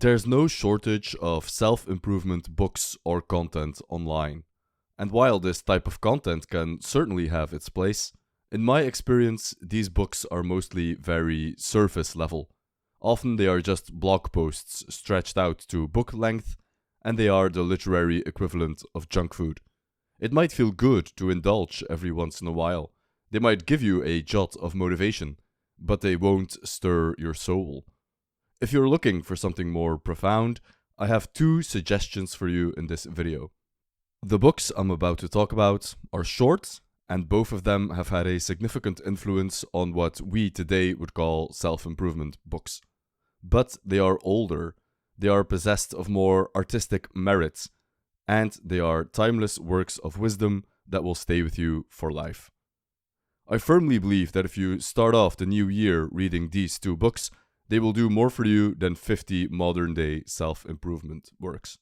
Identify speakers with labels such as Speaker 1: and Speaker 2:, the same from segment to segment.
Speaker 1: There's no shortage of self-improvement books or content online. And while this type of content can certainly have its place, in my experience, these books are mostly very surface level. Often they are just blog posts stretched out to book length, and they are the literary equivalent of junk food. It might feel good to indulge every once in a while. They might give you a jot of motivation, but they won't stir your soul. If you're looking for something more profound, I have two suggestions for you in this video. The books I'm about to talk about are short, and both of them have had a significant influence on what we today would call self-improvement books. But they are older, they are possessed of more artistic merit, and they are timeless works of wisdom that will stay with you for life. I firmly believe that if you start off the new year reading these two books, they will do more for you than 50 modern-day self-improvement works.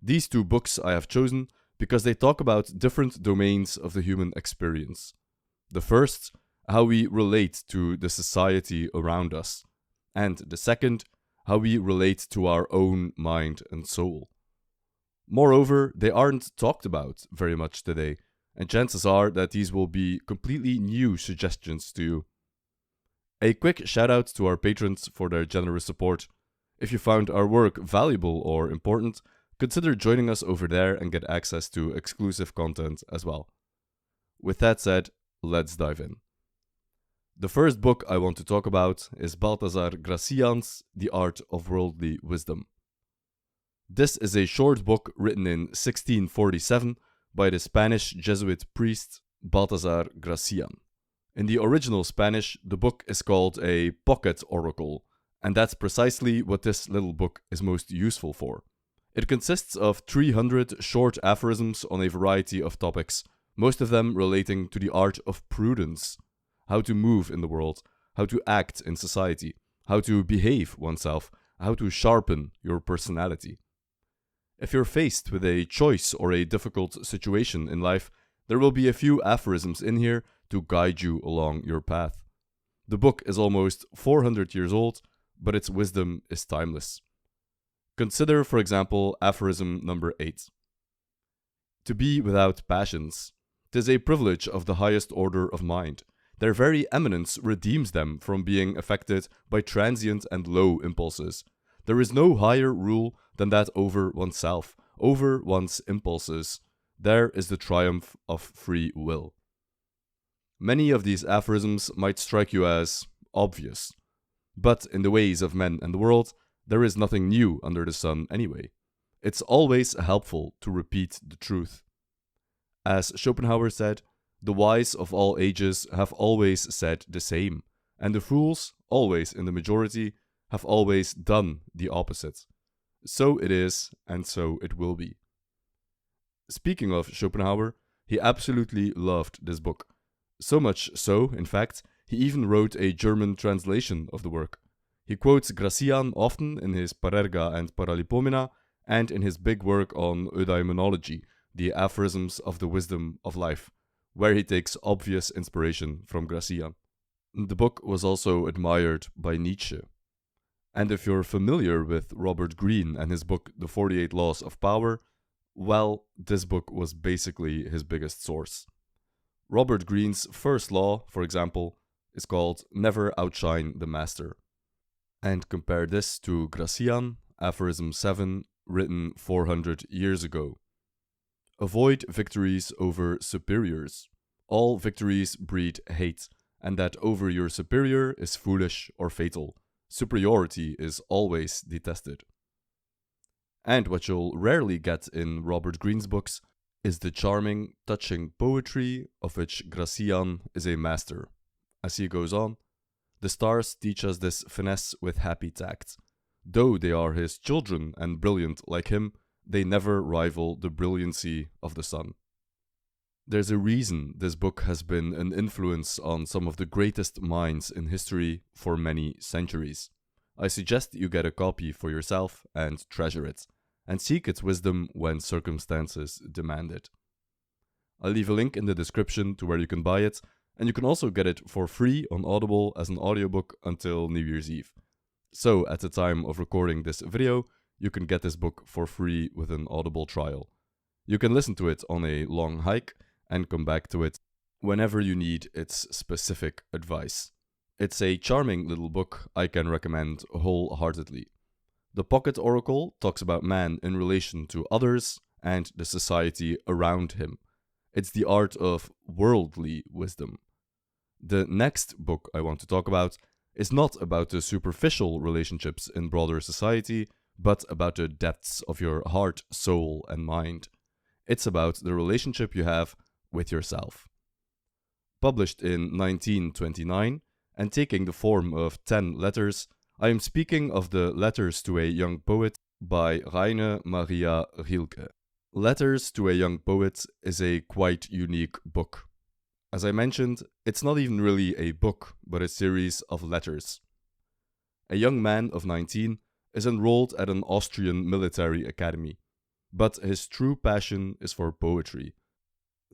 Speaker 1: These two books I have chosen because they talk about different domains of the human experience. The first, how we relate to the society around us, and the second, how we relate to our own mind and soul. Moreover, they aren't talked about very much today, and chances are that these will be completely new suggestions to you. A quick shout out to our patrons for their generous support. If you found our work valuable or important, consider joining us over there and get access to exclusive content as well. With that said, let's dive in. The first book I want to talk about is Baltasar Gracian's The Art of Worldly Wisdom. This is a short book written in 1647 by the Spanish Jesuit priest Baltasar Gracian. In the original Spanish, the book is called a pocket oracle, and that's precisely what this little book is most useful for. It consists of 300 short aphorisms on a variety of topics, most of them relating to the art of prudence, how to move in the world, how to act in society, how to behave oneself, how to sharpen your personality. If you're faced with a choice or a difficult situation in life, there will be a few aphorisms in here to guide you along your path. The book is almost 400 years old, but its wisdom is timeless. Consider, for example, aphorism number 8. To be without passions. 'Tis a privilege of the highest order of mind. Their very eminence redeems them from being affected by transient and low impulses. There is no higher rule than that over oneself, over one's impulses. There is the triumph of free will. Many of these aphorisms might strike you as obvious, but in the ways of men and the world, there is nothing new under the sun anyway. It's always helpful to repeat the truth. As Schopenhauer said, the wise of all ages have always said the same, and the fools, always in the majority, have always done the opposite. So it is, and so it will be. Speaking of Schopenhauer, he absolutely loved this book. So much so, in fact, he even wrote a German translation of the work. He quotes Gracian often in his Parerga and Paralipomena, and in his big work on eudaimonology, the aphorisms of the wisdom of life, where he takes obvious inspiration from Gracian. The book was also admired by Nietzsche. And if you're familiar with Robert Greene and his book The 48 Laws of Power, well, this book was basically his biggest source. Robert Greene's first law, for example, is called Never Outshine the Master. And compare this to Gracian, aphorism 7, written 400 years ago. Avoid victories over superiors. All victories breed hate, and that over your superior is foolish or fatal. Superiority is always detested. And what you'll rarely get in Robert Greene's books is the charming, touching poetry of which Gracian is a master. As he goes on, the stars teach us this finesse with happy tact. Though they are his children and brilliant like him, they never rival the brilliancy of the sun. There's a reason this book has been an influence on some of the greatest minds in history for many centuries. I suggest you get a copy for yourself and treasure it, and seek its wisdom when circumstances demand it. I'll leave a link in the description to where you can buy it, and you can also get it for free on Audible as an audiobook until New Year's Eve. So at the time of recording this video, you can get this book for free with an Audible trial. You can listen to it on a long hike and come back to it whenever you need its specific advice. It's a charming little book I can recommend wholeheartedly. The Pocket Oracle talks about man in relation to others and the society around him. It's the art of worldly wisdom. The next book I want to talk about is not about the superficial relationships in broader society, but about the depths of your heart, soul, and mind. It's about the relationship you have with yourself. Published in 1929 and taking the form of 10 letters, I am speaking of the Letters to a Young Poet by Rainer Maria Rilke. Letters to a Young Poet is a quite unique book. As I mentioned, it's not even really a book, but a series of letters. A young man of 19 is enrolled at an Austrian military academy, but his true passion is for poetry.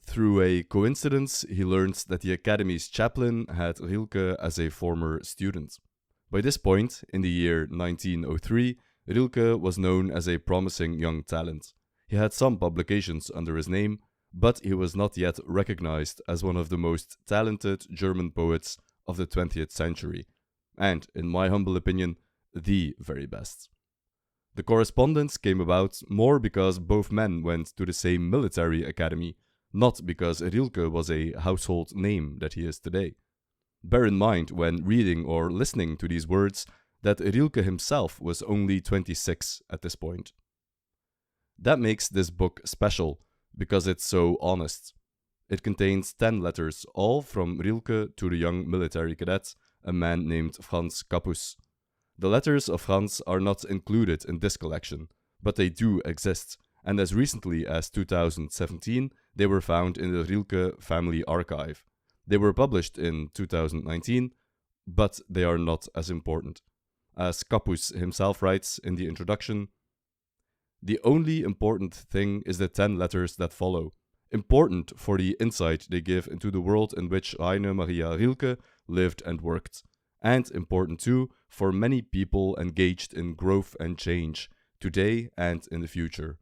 Speaker 1: Through a coincidence, he learns that the academy's chaplain had Rilke as a former student. By this point, in the year 1903, Rilke was known as a promising young talent. He had some publications under his name, but he was not yet recognized as one of the most talented German poets of the 20th century, and, in my humble opinion, the very best. The correspondence came about more because both men went to the same military academy, not because Rilke was a household name that he is today. Bear in mind when reading or listening to these words that Rilke himself was only 26 at this point. That makes this book special, because it's so honest. It contains 10 letters, all from Rilke to the young military cadet, a man named Franz Kappus. The letters of Franz are not included in this collection, but they do exist, and as recently as 2017, they were found in the Rilke family archive. They were published in 2019, but they are not as important. As Kappus himself writes in the introduction, "The only important thing is the 10 letters that follow, important for the insight they give into the world in which Rainer Maria Rilke lived and worked, and important too for many people engaged in growth and change, today and in the future.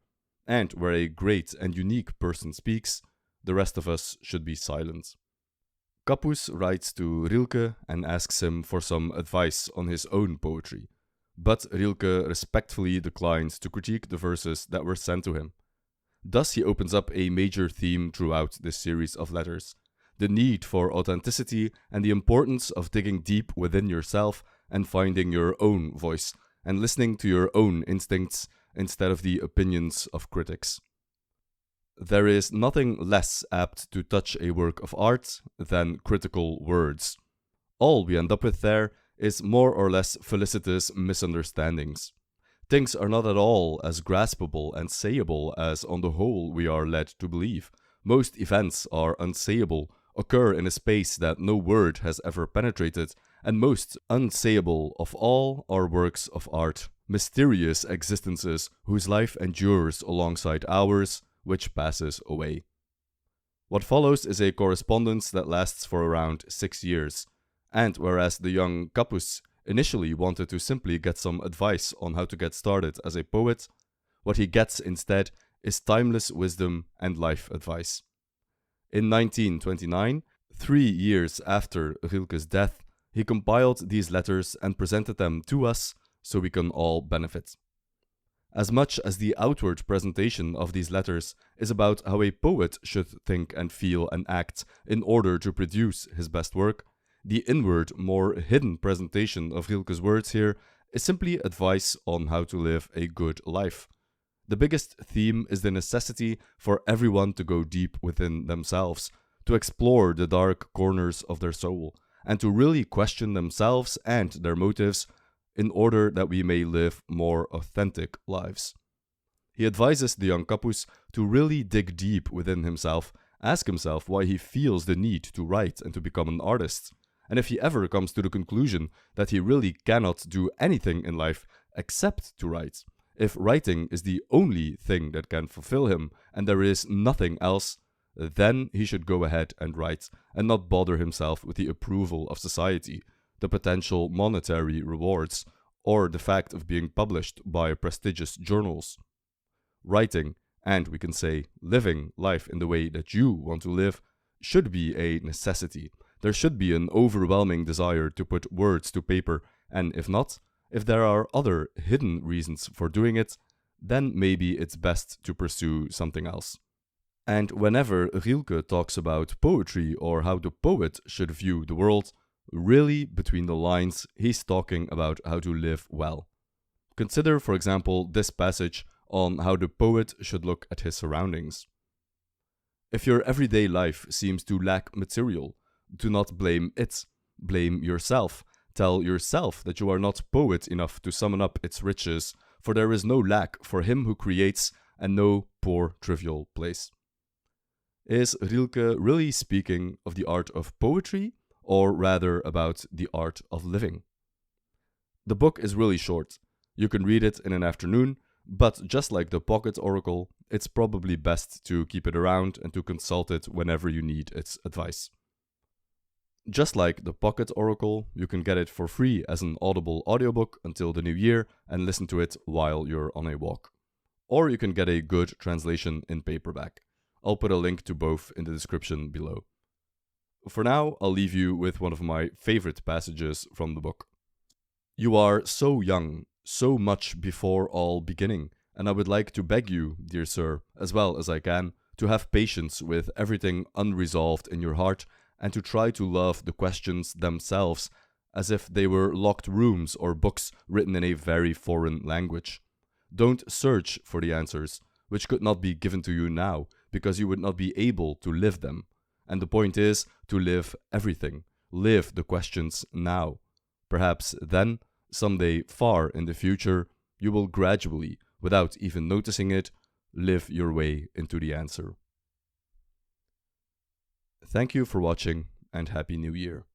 Speaker 1: And where a great and unique person speaks, the rest of us should be silent." Kappus writes to Rilke and asks him for some advice on his own poetry. But Rilke respectfully declines to critique the verses that were sent to him. Thus he opens up a major theme throughout this series of letters: the need for authenticity and the importance of digging deep within yourself and finding your own voice, and listening to your own instincts instead of the opinions of critics. There is nothing less apt to touch a work of art than critical words. All we end up with there is more or less felicitous misunderstandings. Things are not at all as graspable and sayable as on the whole we are led to believe. Most events are unsayable, occur in a space that no word has ever penetrated, and most unsayable of all are works of art, mysterious existences whose life endures alongside ours, which passes away. What follows is a correspondence that lasts for around 6 years, and whereas the young Kappus initially wanted to simply get some advice on how to get started as a poet, what he gets instead is timeless wisdom and life advice. In 1929, 3 years after Rilke's death, he compiled these letters and presented them to us so we can all benefit. As much as the outward presentation of these letters is about how a poet should think and feel and act in order to produce his best work, the inward, more hidden presentation of Rilke's words here is simply advice on how to live a good life. The biggest theme is the necessity for everyone to go deep within themselves, to explore the dark corners of their soul, and to really question themselves and their motives in order that we may live more authentic lives. He advises the young Kappus to really dig deep within himself, ask himself why he feels the need to write and to become an artist, and if he ever comes to the conclusion that he really cannot do anything in life except to write, if writing is the only thing that can fulfill him and there is nothing else, then he should go ahead and write and not bother himself with the approval of society, the potential monetary rewards, or the fact of being published by prestigious journals. Writing, and we can say living life in the way that you want to live, should be a necessity. There should be an overwhelming desire to put words to paper, and if not, if there are other hidden reasons for doing it, then maybe it's best to pursue something else. And whenever Rilke talks about poetry or how the poet should view the world, really between the lines, he's talking about how to live well. Consider, for example, this passage on how the poet should look at his surroundings. If your everyday life seems to lack material, do not blame it, blame yourself. Tell yourself that you are not poet enough to summon up its riches, for there is no lack for him who creates, and no poor trivial place. Is Rilke really speaking of the art of poetry, or rather about the art of living? The book is really short. You can read it in an afternoon, but just like the pocket oracle, it's probably best to keep it around and to consult it whenever you need its advice. Just like the pocket oracle, you can get it for free as an Audible audiobook until the new year and listen to it while you're on a walk. Or you can get a good translation in paperback. I'll put a link to both in the description below. For now, I'll leave you with one of my favorite passages from the book. You are so young, so much before all beginning, and I would like to beg you, dear sir, as well as I can, to have patience with everything unresolved in your heart, and to try to love the questions themselves as if they were locked rooms or books written in a very foreign language. Don't search for the answers, which could not be given to you now, because you would not be able to live them. And the point is to live everything. Live the questions now. Perhaps then, someday far in the future, you will gradually, without even noticing it, live your way into the answer. Thank you for watching, and Happy New Year.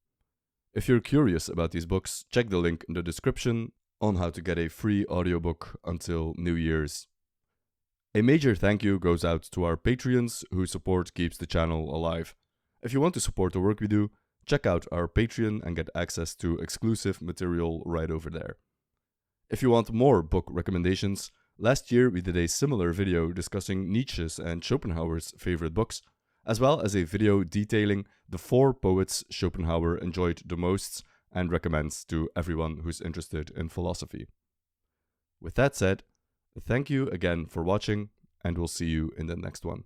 Speaker 1: If you're curious about these books, check the link in the description on how to get a free audiobook until New Year's. A major thank you goes out to our Patreons whose support keeps the channel alive. If you want to support the work we do, check out our Patreon and get access to exclusive material right over there. If you want more book recommendations, last year we did a similar video discussing Nietzsche's and Schopenhauer's favorite books, as well as a video detailing the 4 poets Schopenhauer enjoyed the most and recommends to everyone who's interested in philosophy. With that said, thank you again for watching, and we'll see you in the next one.